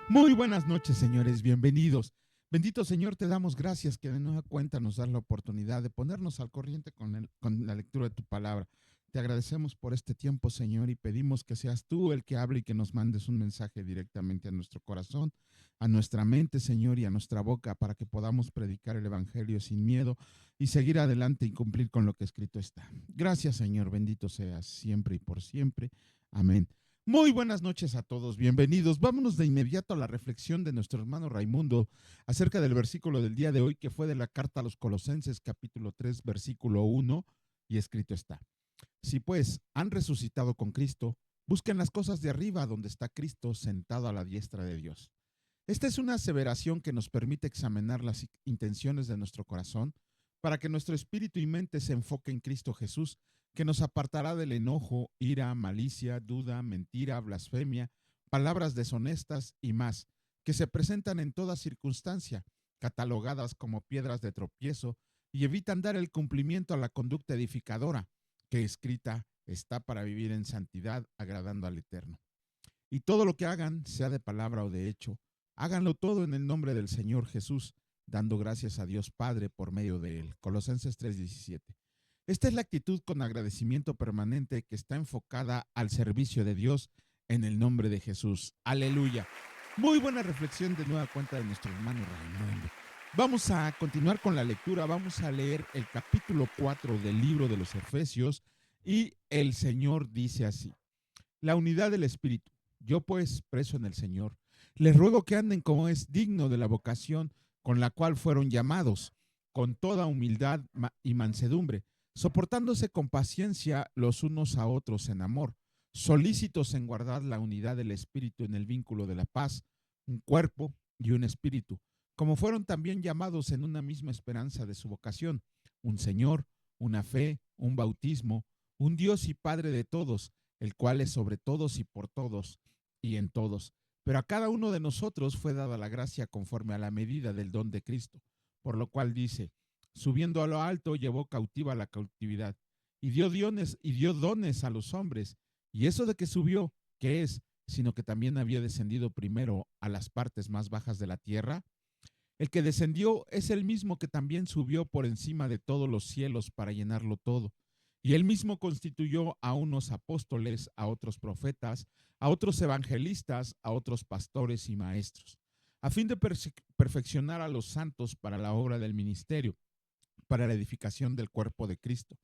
Muy buenas noches, señores, bienvenidos. Bendito Señor, te damos gracias que de nueva cuenta nos das la oportunidad de ponernos al corriente con la lectura de tu palabra. Te agradecemos por este tiempo, Señor, y pedimos que seas tú el que hable y que nos mandes un mensaje directamente a nuestro corazón, a nuestra mente, Señor, y a nuestra boca para que podamos predicar el Evangelio sin miedo y seguir adelante y cumplir con lo que escrito está. Gracias, Señor, bendito seas siempre y por siempre. Amén. Muy buenas noches a todos, bienvenidos. Vámonos de inmediato a la reflexión de nuestro hermano Raimundo acerca del versículo del día de hoy, que fue de la carta a los Colosenses, capítulo 3, versículo 1, y escrito está: Si pues han resucitado con Cristo, busquen las cosas de arriba, donde está Cristo sentado a la diestra de Dios. Esta es una aseveración que nos permite examinar las intenciones de nuestro corazón para que nuestro espíritu y mente se enfoque en Cristo Jesús, que nos apartará del enojo, ira, malicia, duda, mentira, blasfemia, palabras deshonestas y más, que se presentan en toda circunstancia, catalogadas como piedras de tropiezo, y evitan dar el cumplimiento a la conducta edificadora, que escrita está para vivir en santidad, agradando al Eterno. Y todo lo que hagan, sea de palabra o de hecho, háganlo todo en el nombre del Señor Jesús, dando gracias a Dios Padre por medio de él. Colosenses 3:17. Esta es la actitud con agradecimiento permanente que está enfocada al servicio de Dios en el nombre de Jesús. Aleluya. Muy buena reflexión de nueva cuenta de nuestro hermano Raimundo. Vamos a continuar con la lectura. Vamos a leer el capítulo 4 del libro de los Efesios y el Señor dice así: la unidad del Espíritu. Yo pues, preso en el Señor, les ruego que anden como es digno de la vocación con la cual fueron llamados, con toda humildad y mansedumbre, soportándose con paciencia los unos a otros en amor, solícitos en guardar la unidad del Espíritu en el vínculo de la paz, un cuerpo y un espíritu, como fueron también llamados en una misma esperanza de su vocación, un Señor, una fe, un bautismo, un Dios y Padre de todos, el cual es sobre todos y por todos y en todos. Pero a cada uno de nosotros fue dada la gracia conforme a la medida del don de Cristo, por lo cual dice: subiendo a lo alto, llevó cautiva la cautividad, y dio dones a los hombres. Y eso de que subió, ¿qué es? Sino que también había descendido primero a las partes más bajas de la tierra. El que descendió es el mismo que también subió por encima de todos los cielos para llenarlo todo. Y él mismo constituyó a unos apóstoles, a otros profetas, a otros evangelistas, a otros pastores y maestros, a fin de perfeccionar a los santos para la obra del ministerio, para la edificación del cuerpo de Cristo,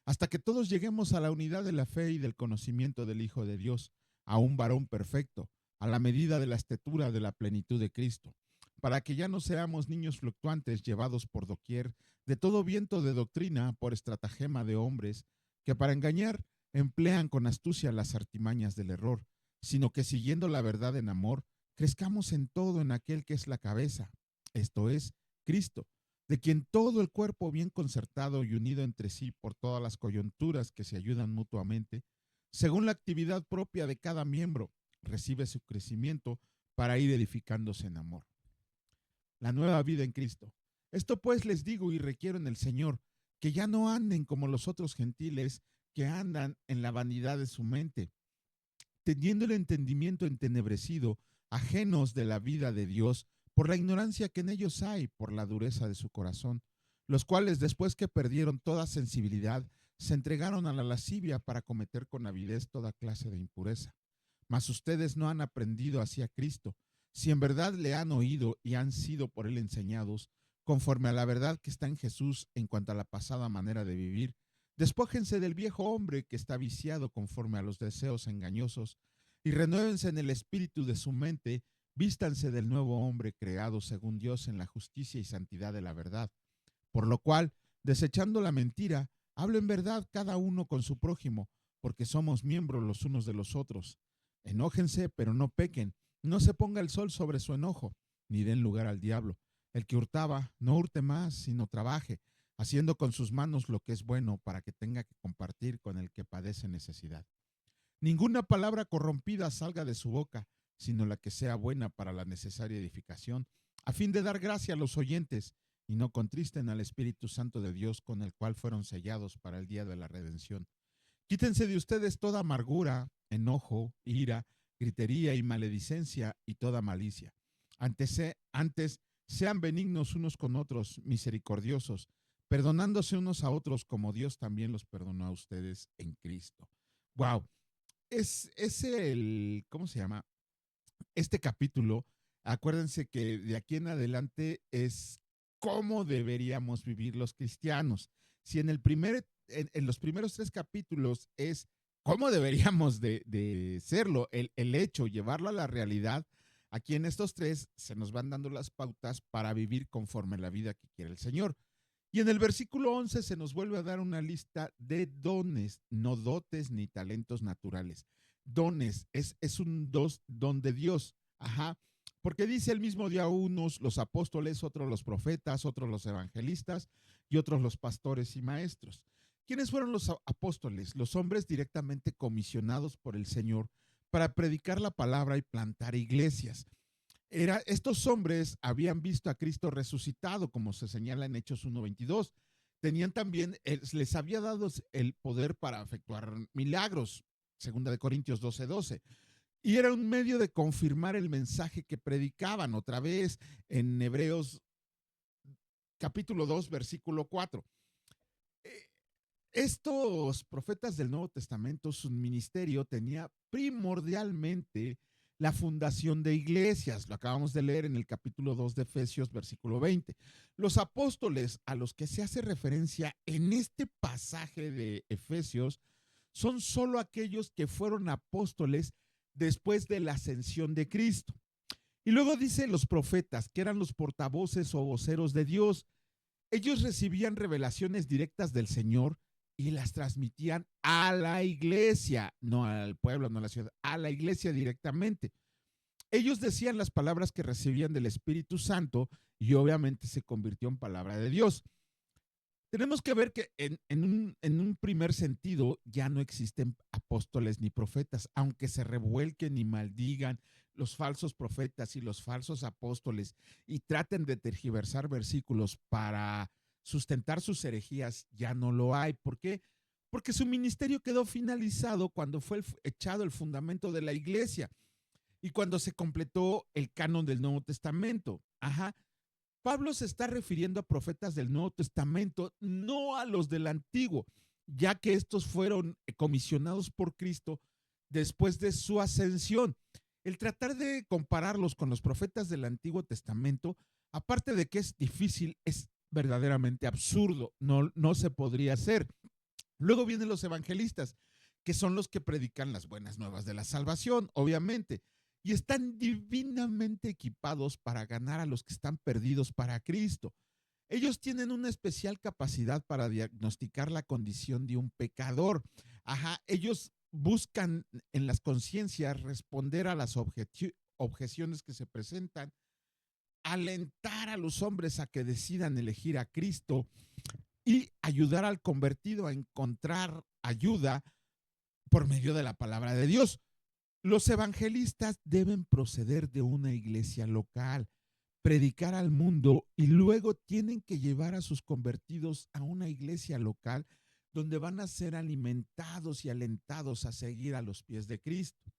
hasta que todos lleguemos a la unidad de la fe y del conocimiento del Hijo de Dios, a un varón perfecto, a la medida de la estatura de la plenitud de Cristo, para que ya no seamos niños fluctuantes llevados por doquier de todo viento de doctrina por estratagema de hombres que para engañar emplean con astucia las artimañas del error, sino que siguiendo la verdad en amor, crezcamos en todo en aquel que es la cabeza, esto es, Cristo, de quien todo el cuerpo bien concertado y unido entre sí por todas las coyunturas que se ayudan mutuamente, según la actividad propia de cada miembro, recibe su crecimiento para ir edificándose en amor. La nueva vida en Cristo. Esto pues les digo y requiero en el Señor, que ya no anden como los otros gentiles que andan en la vanidad de su mente, teniendo el entendimiento entenebrecido, ajenos de la vida de Dios, por la ignorancia que en ellos hay, por la dureza de su corazón, los cuales después que perdieron toda sensibilidad, se entregaron a la lascivia para cometer con avidez toda clase de impureza. Mas ustedes no han aprendido así a Cristo, si en verdad le han oído y han sido por él enseñados, conforme a la verdad que está en Jesús en cuanto a la pasada manera de vivir. Despójense del viejo hombre que está viciado conforme a los deseos engañosos y renuévense en el espíritu de su mente, vístanse del nuevo hombre creado según Dios en la justicia y santidad de la verdad. Por lo cual, desechando la mentira, hablen verdad cada uno con su prójimo, porque somos miembros los unos de los otros. Enójense, pero no pequen. No se ponga el sol sobre su enojo, ni den lugar al diablo. El que hurtaba, no hurte más, sino trabaje, haciendo con sus manos lo que es bueno para que tenga que compartir con el que padece necesidad. Ninguna palabra corrompida salga de su boca, sino la que sea buena para la necesaria edificación, a fin de dar gracia a los oyentes, y no contristen al Espíritu Santo de Dios, con el cual fueron sellados para el día de la redención. Quítense de ustedes toda amargura, enojo, ira, gritería y maledicencia y toda malicia. Antes sean benignos unos con otros, misericordiosos, perdonándose unos a otros como Dios también los perdonó a ustedes en Cristo. Wow, es el, ¿cómo se llama? Este capítulo, acuérdense que de aquí en adelante es cómo deberíamos vivir los cristianos. Si en los primeros tres capítulos es cómo deberíamos de serlo, el hecho, llevarlo a la realidad, aquí en estos tres se nos van dando las pautas para vivir conforme la vida que quiere el Señor. Y en el versículo 11 se nos vuelve a dar una lista de dones, no dotes ni talentos naturales. Dones, es un don de Dios. Ajá. Porque dice el mismo día unos los apóstoles, otros los profetas, otros los evangelistas y otros los pastores y maestros. ¿Quiénes fueron los apóstoles? Los hombres directamente comisionados por el Señor para predicar la palabra y plantar iglesias. Estos hombres habían visto a Cristo resucitado, como se señala en Hechos 1:22. Tenían también, les había dado el poder para efectuar milagros, segunda de Corintios 12:12. Y era un medio de confirmar el mensaje que predicaban, otra vez en Hebreos capítulo 2, versículo 4. Estos profetas del Nuevo Testamento, su ministerio tenía primordialmente la fundación de iglesias. Lo acabamos de leer en el capítulo 2 de Efesios, versículo 20. Los apóstoles a los que se hace referencia en este pasaje de Efesios son solo aquellos que fueron apóstoles después de la ascensión de Cristo. Y luego dice los profetas, que eran los portavoces o voceros de Dios. Ellos recibían revelaciones directas del Señor y las transmitían a la iglesia, no al pueblo, no a la ciudad, a la iglesia directamente. Ellos decían las palabras que recibían del Espíritu Santo y obviamente se convirtió en palabra de Dios. Tenemos que ver que en un primer sentido ya no existen apóstoles ni profetas, aunque se revuelquen y maldigan los falsos profetas y los falsos apóstoles y traten de tergiversar versículos para sustentar sus herejías, ya no lo hay. ¿Por qué? Porque su ministerio quedó finalizado cuando fue echado el fundamento de la iglesia y cuando se completó el canon del Nuevo Testamento. Ajá. Pablo se está refiriendo a profetas del Nuevo Testamento, no a los del Antiguo, ya que estos fueron comisionados por Cristo después de su ascensión. El tratar de compararlos con los profetas del Antiguo Testamento, aparte de que es difícil, es verdaderamente absurdo, no se podría hacer. Luego vienen los evangelistas, que son los que predican las buenas nuevas de la salvación, obviamente, y están divinamente equipados para ganar a los que están perdidos para Cristo. Ellos tienen una especial capacidad para diagnosticar la condición de un pecador. Ajá, ellos buscan en las conciencias responder a las objeciones que se presentan, alentar a los hombres a que decidan elegir a Cristo y ayudar al convertido a encontrar ayuda por medio de la palabra de Dios. Los evangelistas deben proceder de una iglesia local, predicar al mundo y luego tienen que llevar a sus convertidos a una iglesia local donde van a ser alimentados y alentados a seguir a los pies de Cristo.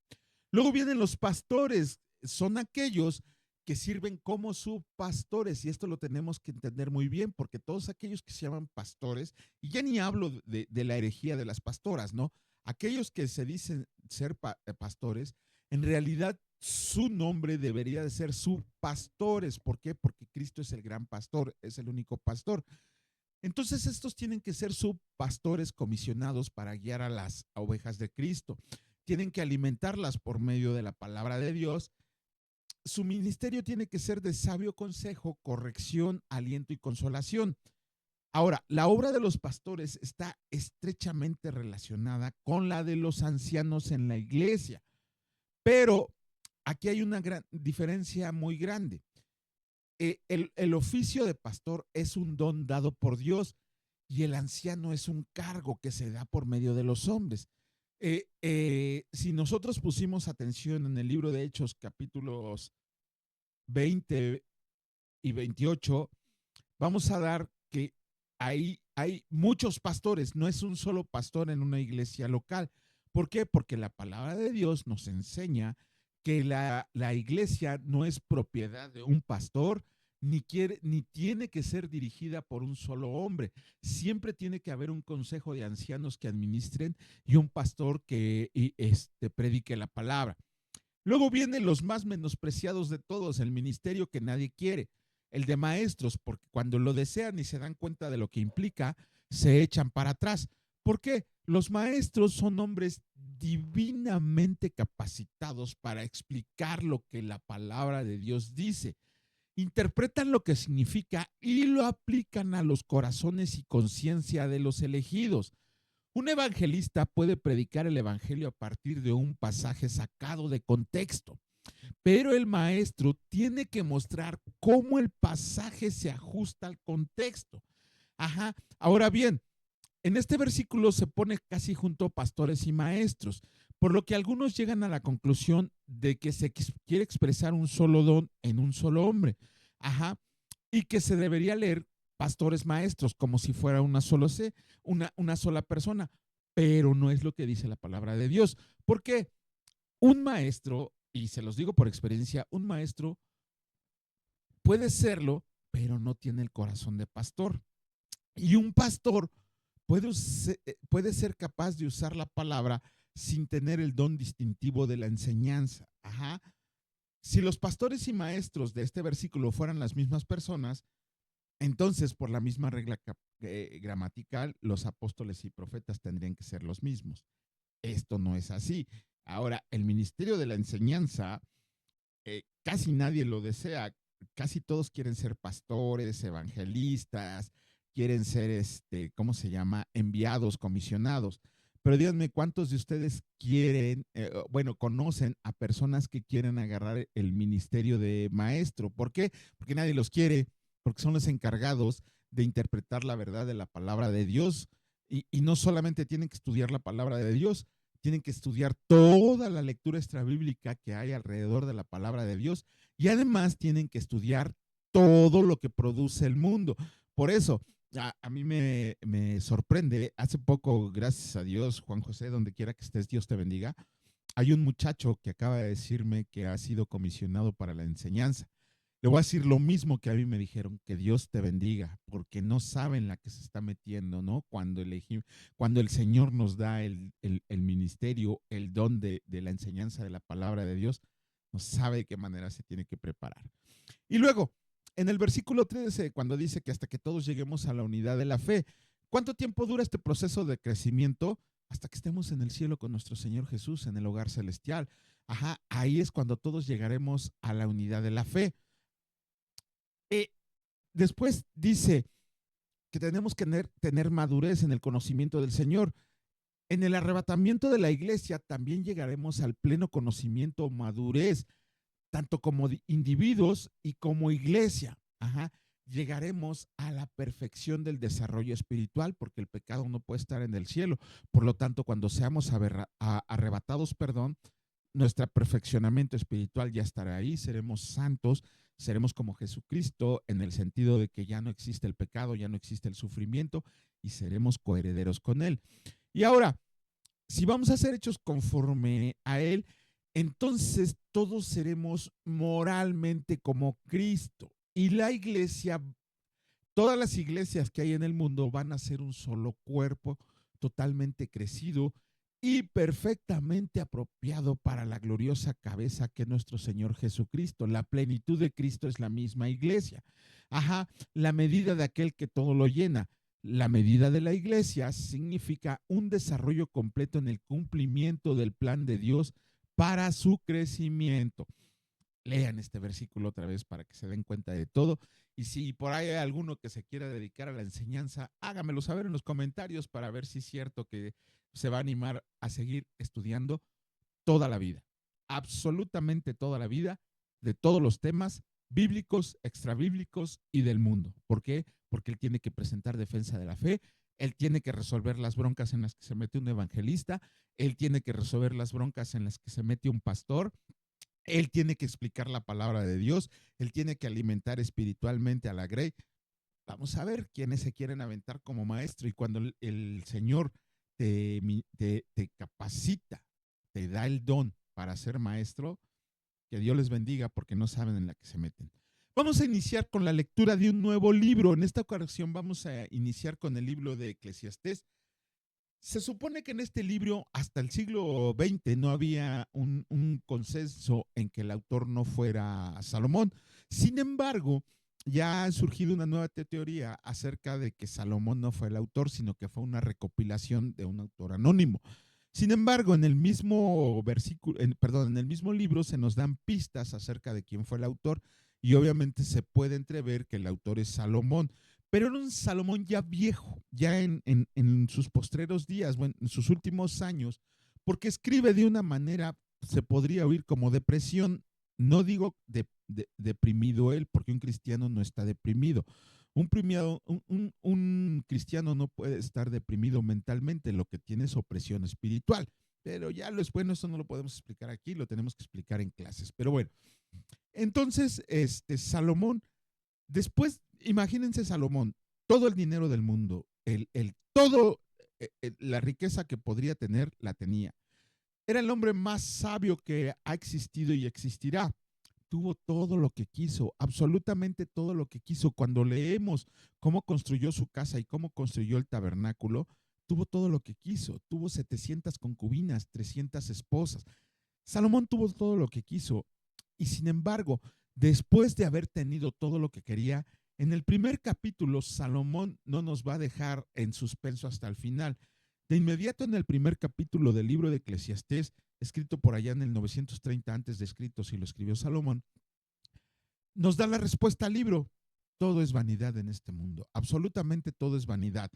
Luego vienen los pastores, son aquellos que sirven como subpastores y esto lo tenemos que entender muy bien porque todos aquellos que se llaman pastores, y ya ni hablo de la herejía de las pastoras, ¿no? Aquellos que se dicen ser pastores, en realidad su nombre debería de ser subpastores. ¿Por qué? Porque Cristo es el gran pastor, es el único pastor. Entonces estos tienen que ser subpastores comisionados para guiar a las ovejas de Cristo. Tienen que alimentarlas por medio de la palabra de Dios. Su ministerio tiene que ser de sabio consejo, corrección, aliento y consolación. Ahora, la obra de los pastores está estrechamente relacionada con la de los ancianos en la iglesia, pero aquí hay una gran diferencia muy grande. El oficio de pastor es un don dado por Dios y el anciano es un cargo que se da por medio de los hombres. Si nosotros pusimos atención en el libro de Hechos, capítulos 20 y 28, vamos a dar que ahí hay muchos pastores, no es un solo pastor en una iglesia local. ¿Por qué? Porque la palabra de Dios nos enseña que la iglesia no es propiedad de un pastor, ni tiene que ser dirigida por un solo hombre. Siempre tiene que haber un consejo de ancianos que administren y un pastor que predique la palabra. Luego vienen los más menospreciados de todos, el ministerio que nadie quiere, el de maestros, porque cuando lo desean y se dan cuenta de lo que implica, se echan para atrás. ¿Por qué? Los maestros son hombres divinamente capacitados para explicar lo que la palabra de Dios dice. Interpretan lo que significa y lo aplican a los corazones y conciencia de los elegidos. Un evangelista puede predicar el evangelio a partir de un pasaje sacado de contexto, pero el maestro tiene que mostrar cómo el pasaje se ajusta al contexto. Ajá. Ahora bien, en este versículo se pone casi junto a pastores y maestros, por lo que algunos llegan a la conclusión de que se quiere expresar un solo don en un solo hombre. Ajá. Y que se debería leer pastores maestros como si fuera una sola persona, pero no es lo que dice la palabra de Dios. Porque un maestro, y se los digo por experiencia, un maestro puede serlo, pero no tiene el corazón de pastor. Y un pastor puede ser capaz de usar la palabra sin tener el don distintivo de la enseñanza. Ajá. Si los pastores y maestros de este versículo fueran las mismas personas, entonces por la misma regla gramatical, los apóstoles y profetas tendrían que ser los mismos. Esto no es así. Ahora, el ministerio de la enseñanza, casi nadie lo desea. Casi todos quieren ser pastores, evangelistas, quieren ser, ¿cómo se llama? Enviados, comisionados. Pero díganme, ¿cuántos de ustedes conocen a personas que quieren agarrar el ministerio de maestro? ¿Por qué? Porque nadie los quiere, porque son los encargados de interpretar la verdad de la palabra de Dios. Y no solamente tienen que estudiar la palabra de Dios, tienen que estudiar toda la lectura extrabíblica que hay alrededor de la palabra de Dios y además tienen que estudiar todo lo que produce el mundo. Por eso, a mí me sorprende, hace poco, gracias a Dios, Juan José, donde quiera que estés, Dios te bendiga, hay un muchacho que acaba de decirme que ha sido comisionado para la enseñanza. Le voy a decir lo mismo que a mí me dijeron, que Dios te bendiga, porque no saben la que se está metiendo, ¿no? Cuando el Señor nos da el ministerio, el don de la enseñanza de la palabra de Dios, no sabe de qué manera se tiene que preparar. Y luego, en el versículo 13, cuando dice que hasta que todos lleguemos a la unidad de la fe, ¿cuánto tiempo dura este proceso de crecimiento? Hasta que estemos en el cielo con nuestro Señor Jesús, en el hogar celestial. Ajá, ahí es cuando todos llegaremos a la unidad de la fe. Después dice que tenemos que tener madurez en el conocimiento del Señor. En el arrebatamiento de la iglesia también llegaremos al pleno conocimiento, madurez, tanto como individuos y como iglesia. Ajá. Llegaremos a la perfección del desarrollo espiritual, porque el pecado no puede estar en el cielo. Por lo tanto, cuando seamos arrebatados, nuestro perfeccionamiento espiritual ya estará ahí, seremos santos, seremos como Jesucristo en el sentido de que ya no existe el pecado, ya no existe el sufrimiento y seremos coherederos con Él. Y ahora, si vamos a ser hechos conforme a Él, entonces todos seremos moralmente como Cristo. Y la iglesia, todas las iglesias que hay en el mundo van a ser un solo cuerpo totalmente crecido y perfectamente apropiado para la gloriosa cabeza que es nuestro Señor Jesucristo. La plenitud de Cristo es la misma iglesia. Ajá, la medida de aquel que todo lo llena. La medida de la iglesia significa un desarrollo completo en el cumplimiento del plan de Dios para su crecimiento. Lean este versículo otra vez para que se den cuenta de todo. Y si por ahí hay alguno que se quiera dedicar a la enseñanza, hágamelo saber en los comentarios para ver si es cierto que se va a animar a seguir estudiando toda la vida, absolutamente toda la vida, de todos los temas bíblicos, extrabíblicos y del mundo. ¿Por qué? Porque él tiene que presentar defensa de la fe, él tiene que resolver las broncas en las que se mete un evangelista, él tiene que resolver las broncas en las que se mete un pastor, él tiene que explicar la palabra de Dios, él tiene que alimentar espiritualmente a la grey. Vamos a ver quiénes se quieren aventar como maestro y cuando el Señor te capacita, te da el don para ser maestro, Que Dios les bendiga porque no saben en la que se meten. Vamos a iniciar con la lectura de un nuevo libro. En esta ocasión vamos a iniciar con el libro de Eclesiastés. Se supone que en este libro, hasta el siglo XX, no había un consenso en que el autor no fuera Salomón. Sin embargo, ya ha surgido una nueva teoría acerca de que Salomón no fue el autor, sino que fue una recopilación de un autor anónimo. Sin embargo, en el mismo versículo, en el mismo libro se nos dan pistas acerca de quién fue el autor y obviamente se puede entrever que el autor es Salomón, pero era un Salomón ya viejo, ya en sus postreros días, bueno, en sus últimos años, porque escribe de una manera, se podría oír como depresión. No digo deprimido él, porque un cristiano no está deprimido. Un cristiano no puede estar deprimido mentalmente, lo que tiene es opresión espiritual. Pero ya lo es bueno, eso no lo podemos explicar aquí, lo tenemos que explicar en clases. Pero bueno, entonces, Salomón, después, imagínense Salomón, todo el dinero del mundo, todo, la riqueza que podría tener, la tenía. Era el hombre más sabio que ha existido y existirá. Tuvo todo lo que quiso, absolutamente todo lo que quiso. Cuando leemos cómo construyó su casa y cómo construyó el tabernáculo, tuvo todo lo que quiso. Tuvo 700 concubinas, 300 esposas. Salomón tuvo todo lo que quiso. Y sin embargo, después de haber tenido todo lo que quería, en el primer capítulo, Salomón no nos va a dejar en suspenso hasta el final. De inmediato en el primer capítulo del libro de Eclesiastés, escrito por allá en el 930 antes de escrito, si lo escribió Salomón, nos da la respuesta al libro. Todo es vanidad en este mundo, absolutamente todo es vanidad.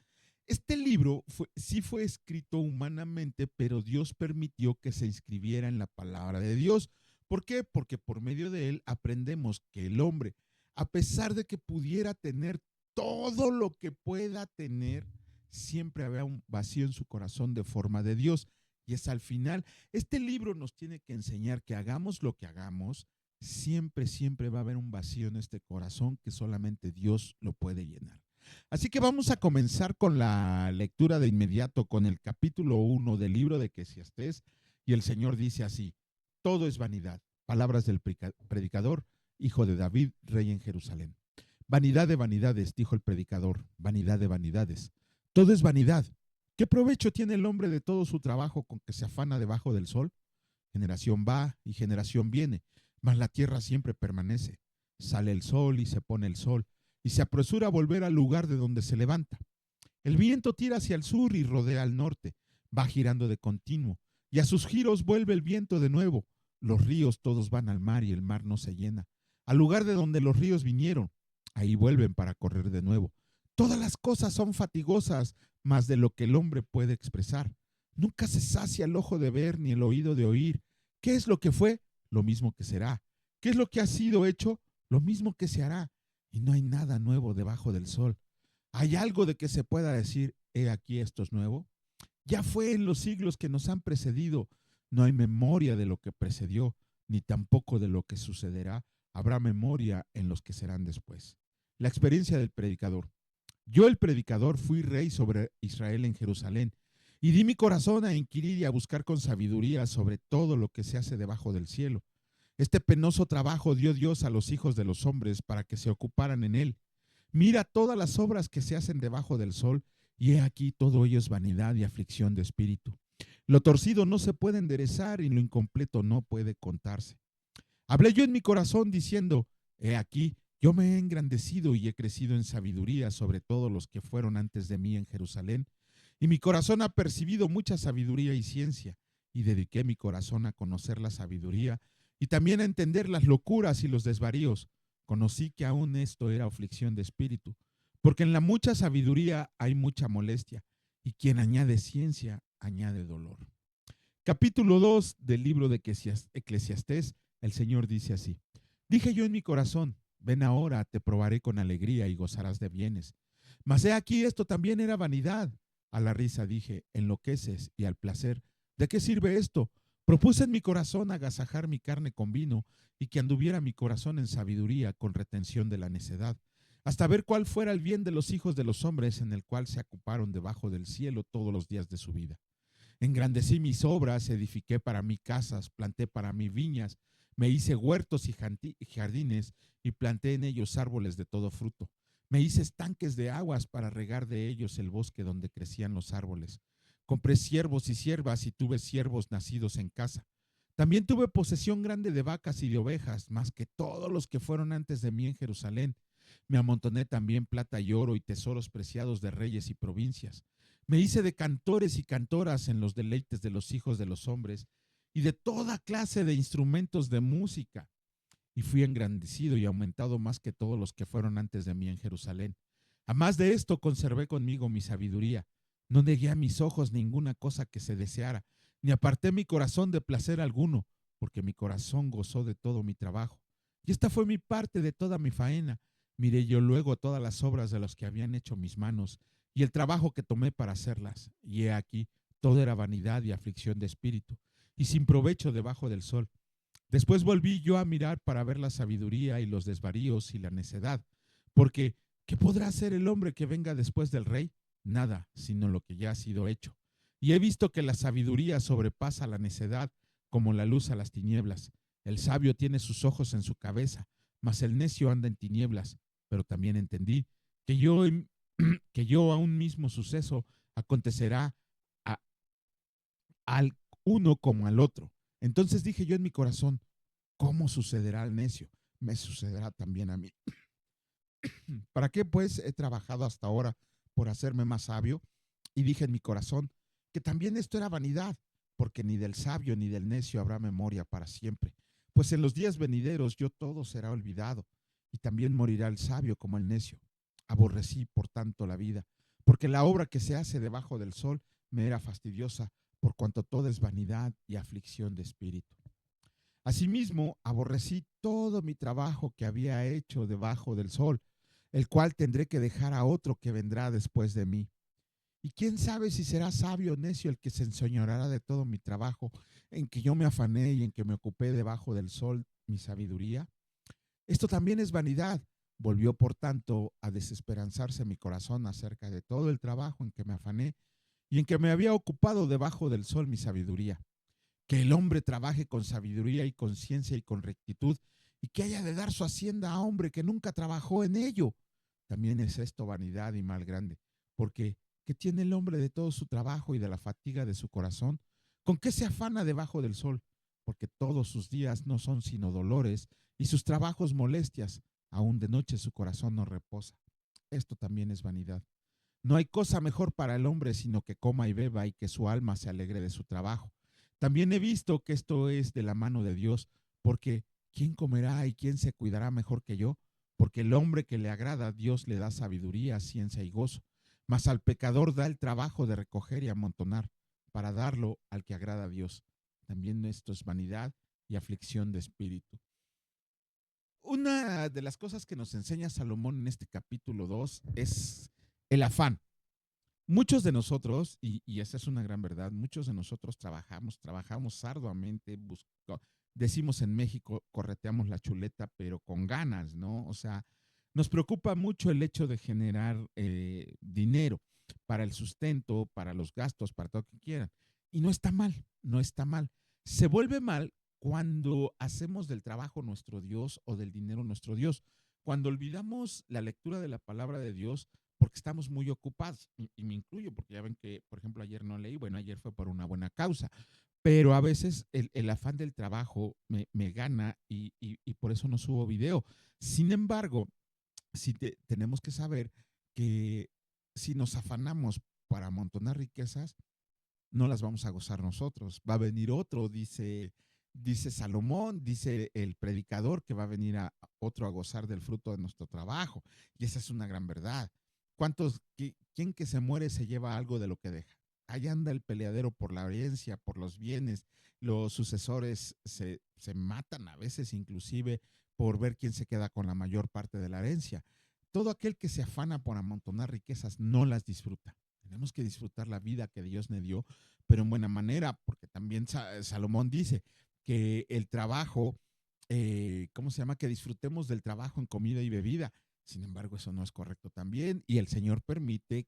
Este libro sí fue escrito humanamente, pero Dios permitió que se inscribiera en la palabra de Dios. ¿Por qué? Porque por medio de él aprendemos que el hombre, a pesar de que pudiera tener todo lo que pueda tener, siempre habrá un vacío en su corazón de forma de Dios. Y es al final, este libro nos tiene que enseñar que hagamos lo que hagamos, siempre, siempre va a haber un vacío en este corazón que solamente Dios lo puede llenar. Así que vamos a comenzar con la lectura de inmediato, con el capítulo 1 del libro de Eclesiastés. Y el Señor dice así: todo es vanidad. Palabras del predicador, hijo de David, rey en Jerusalén. Vanidad de vanidades, dijo el predicador, vanidad de vanidades. Todo es vanidad. ¿Qué provecho tiene el hombre de todo su trabajo con que se afana debajo del sol? Generación va y generación viene, mas la tierra siempre permanece. Sale el sol y se pone el sol, y se apresura a volver al lugar de donde se levanta. El viento tira hacia el sur y rodea al norte, va girando de continuo, y a sus giros vuelve el viento de nuevo. Los ríos todos van al mar y el mar no se llena. Al lugar de donde los ríos vinieron, ahí vuelven para correr de nuevo. Todas las cosas son fatigosas, más de lo que el hombre puede expresar. Nunca se sacia el ojo de ver ni el oído de oír. ¿Qué es lo que fue? Lo mismo que será. ¿Qué es lo que ha sido hecho? Lo mismo que se hará. Y no hay nada nuevo debajo del sol. ¿Hay algo de que se pueda decir, he aquí esto es nuevo? Ya fue en los siglos que nos han precedido. No hay memoria de lo que precedió, ni tampoco de lo que sucederá. Habrá memoria en los que serán después. La experiencia del predicador. Yo, el predicador, fui rey sobre Israel en Jerusalén, y di mi corazón a inquirir y a buscar con sabiduría sobre todo lo que se hace debajo del cielo. Este penoso trabajo dio Dios a los hijos de los hombres para que se ocuparan en él. Mira todas las obras que se hacen debajo del sol, y he aquí todo ello es vanidad y aflicción de espíritu. Lo torcido no se puede enderezar y lo incompleto no puede contarse. Hablé yo en mi corazón diciendo, he aquí, yo me he engrandecido y he crecido en sabiduría sobre todos los que fueron antes de mí en Jerusalén, y mi corazón ha percibido mucha sabiduría y ciencia, y dediqué mi corazón a conocer la sabiduría y también a entender las locuras y los desvaríos. Conocí que aún esto era aflicción de espíritu, porque en la mucha sabiduría hay mucha molestia, y quien añade ciencia añade dolor. Capítulo 2 del libro de Eclesiastés, el Señor dice así: dije yo en mi corazón, ven ahora, te probaré con alegría y gozarás de bienes. Mas he aquí, esto también era vanidad. A la risa dije, enloqueces, y al placer, ¿de qué sirve esto? Propuse en mi corazón agasajar mi carne con vino, y que anduviera mi corazón en sabiduría con retención de la necedad, hasta ver cuál fuera el bien de los hijos de los hombres, en el cual se ocuparon debajo del cielo todos los días de su vida. Engrandecí mis obras, edifiqué para mí casas, planté para mí viñas, Me hice huertos y jardines y planté en ellos árboles de todo fruto. Me hice estanques de aguas para regar de ellos el bosque donde crecían los árboles. Compré siervos y siervas y tuve siervos nacidos en casa. También tuve posesión grande de vacas y de ovejas, más que todos los que fueron antes de mí en Jerusalén. Me amontoné también plata y oro y tesoros preciados de reyes y provincias. Me hice de cantores y cantoras en los deleites de los hijos de los hombres y de toda clase de instrumentos de música. Y fui engrandecido y aumentado más que todos los que fueron antes de mí en Jerusalén. A más de esto, conservé conmigo mi sabiduría. No negué a mis ojos ninguna cosa que se deseara, ni aparté mi corazón de placer alguno, porque mi corazón gozó de todo mi trabajo. Y esta fue mi parte de toda mi faena. Miré yo luego todas las obras de los que habían hecho mis manos, y el trabajo que tomé para hacerlas. Y he aquí, todo era vanidad y aflicción de espíritu, y sin provecho debajo del sol. Después volví yo a mirar para ver la sabiduría y los desvaríos y la necedad, porque ¿qué podrá hacer el hombre que venga después del rey? Nada, sino lo que ya ha sido hecho. Y he visto que la sabiduría sobrepasa la necedad como la luz a las tinieblas. El sabio tiene sus ojos en su cabeza, mas el necio anda en tinieblas. Pero también entendí que que yo a un mismo suceso acontecerá a, al uno como al otro. Entonces dije yo en mi corazón, ¿cómo sucederá al necio? Me sucederá también a mí. ¿Para qué pues he trabajado hasta ahora por hacerme más sabio? Y dije en mi corazón que también esto era vanidad, porque ni del sabio ni del necio habrá memoria para siempre. Pues en los días venideros yo todo será olvidado, y también morirá el sabio como el necio. Aborrecí, por tanto, la vida, porque la obra que se hace debajo del sol me era fastidiosa, por cuanto todo es vanidad y aflicción de espíritu. Asimismo, aborrecí todo mi trabajo que había hecho debajo del sol, el cual tendré que dejar a otro que vendrá después de mí. Y quién sabe si será sabio o necio el que se enseñoreará de todo mi trabajo, en que yo me afané y en que me ocupé debajo del sol mi sabiduría. Esto también es vanidad. Volvió, por tanto, a desesperanzarse mi corazón acerca de todo el trabajo en que me afané y en que me había ocupado debajo del sol mi sabiduría. Que el hombre trabaje con sabiduría y conciencia y con rectitud, y que haya de dar su hacienda a hombre que nunca trabajó en ello. También es esto vanidad y mal grande, porque ¿qué tiene el hombre de todo su trabajo y de la fatiga de su corazón? ¿Con qué se afana debajo del sol? Porque todos sus días no son sino dolores y sus trabajos molestias, aún de noche su corazón no reposa. Esto también es vanidad. No hay cosa mejor para el hombre sino que coma y beba y que su alma se alegre de su trabajo. También he visto que esto es de la mano de Dios, porque ¿quién comerá y quién se cuidará mejor que yo? Porque el hombre que le agrada, Dios le da sabiduría, ciencia y gozo, mas al pecador da el trabajo de recoger y amontonar, para darlo al que agrada a Dios. También esto es vanidad y aflicción de espíritu. Una de las cosas que nos enseña Salomón en este capítulo 2 es el afán. Muchos de nosotros, y esa es una gran verdad, muchos de nosotros trabajamos arduamente, decimos en México, correteamos la chuleta, pero con ganas, ¿no? O sea, nos preocupa mucho el hecho de generar dinero para el sustento, para los gastos, para todo lo que quieran. Y no está mal, no está mal. Se vuelve mal cuando hacemos del trabajo nuestro Dios o del dinero nuestro Dios. Cuando olvidamos la lectura de la palabra de Dios porque estamos muy ocupados, y me incluyo, porque ya ven que, por ejemplo, ayer no leí, bueno, ayer fue por una buena causa, pero a veces el afán del trabajo me gana y por eso no subo video. Sin embargo, tenemos que saber que si nos afanamos para amontonar riquezas, no las vamos a gozar nosotros. Va a venir otro, dice Salomón, dice el predicador, que va a venir otro a gozar del fruto de nuestro trabajo. Y esa es una gran verdad. ¿Quién que se muere se lleva algo de lo que deja? Ahí anda el peleadero por la herencia, por los bienes. Los sucesores se matan a veces inclusive por ver quién se queda con la mayor parte de la herencia. Todo aquel que se afana por amontonar riquezas no las disfruta. Tenemos que disfrutar la vida que Dios me dio, pero en buena manera, porque también Salomón dice que el trabajo, ¿cómo se llama? Que disfrutemos del trabajo en comida y bebida. Sin embargo, eso no es correcto también, y el Señor permite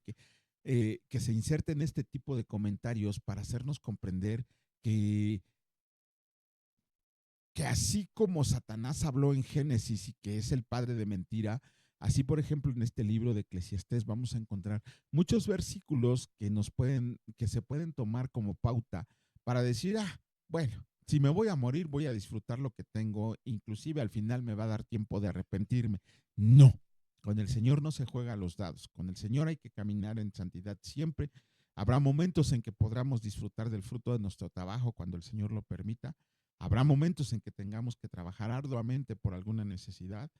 que se inserten este tipo de comentarios para hacernos comprender que que así como Satanás habló en Génesis y que es el padre de mentira, así por ejemplo en este libro de Eclesiastés vamos a encontrar muchos versículos que se pueden tomar como pauta para decir, bueno, si me voy a morir, voy a disfrutar lo que tengo, inclusive al final me va a dar tiempo de arrepentirme. No, con el Señor no se juega a los dados, con el Señor hay que caminar en santidad siempre. Habrá momentos en que podamos disfrutar del fruto de nuestro trabajo cuando el Señor lo permita. Habrá momentos en que tengamos que trabajar arduamente por alguna necesidad,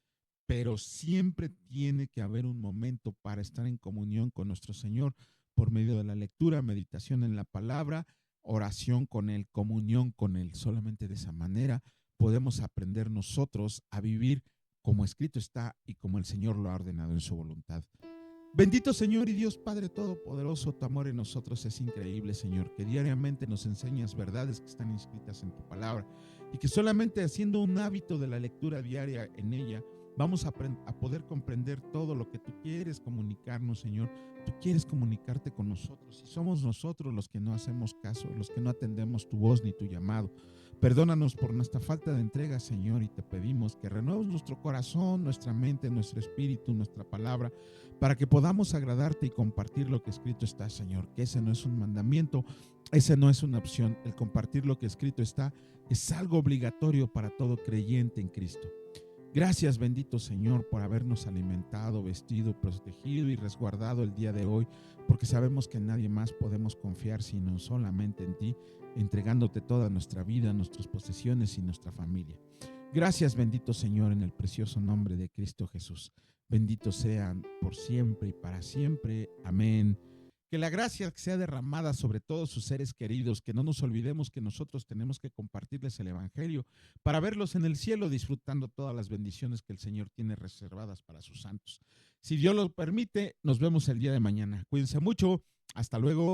pero siempre tiene que haber un momento para estar en comunión con nuestro Señor por medio de la lectura, meditación en la palabra, oración con Él, comunión con Él. Solamente de esa manera podemos aprender nosotros a vivir como escrito está y como el Señor lo ha ordenado en su voluntad. Bendito Señor y Dios Padre Todopoderoso, tu amor en nosotros es increíble, Señor, que diariamente nos enseñas verdades que están inscritas en tu palabra y que solamente haciendo un hábito de la lectura diaria en ella, vamos a poder comprender todo lo que tú quieres comunicarnos, Señor. Tú quieres comunicarte con nosotros y somos nosotros los que no hacemos caso, los que no atendemos tu voz ni tu llamado. Perdónanos por nuestra falta de entrega, Señor, y te pedimos que renueves nuestro corazón, nuestra mente, nuestro espíritu, nuestra palabra, para que podamos agradarte y compartir lo que escrito está, Señor, que ese no es un mandamiento, ese no es una opción. El compartir lo que escrito está es algo obligatorio para todo creyente en Cristo. Gracias, bendito Señor, por habernos alimentado, vestido, protegido y resguardado el día de hoy, porque sabemos que en nadie más podemos confiar sino solamente en ti, entregándote toda nuestra vida, nuestras posesiones y nuestra familia. Gracias, bendito Señor, en el precioso nombre de Cristo Jesús. Bendito sean por siempre y para siempre. Amén. Que la gracia sea derramada sobre todos sus seres queridos, que no nos olvidemos que nosotros tenemos que compartirles el Evangelio para verlos en el cielo disfrutando todas las bendiciones que el Señor tiene reservadas para sus santos. Si Dios lo permite, nos vemos el día de mañana. Cuídense mucho. Hasta luego.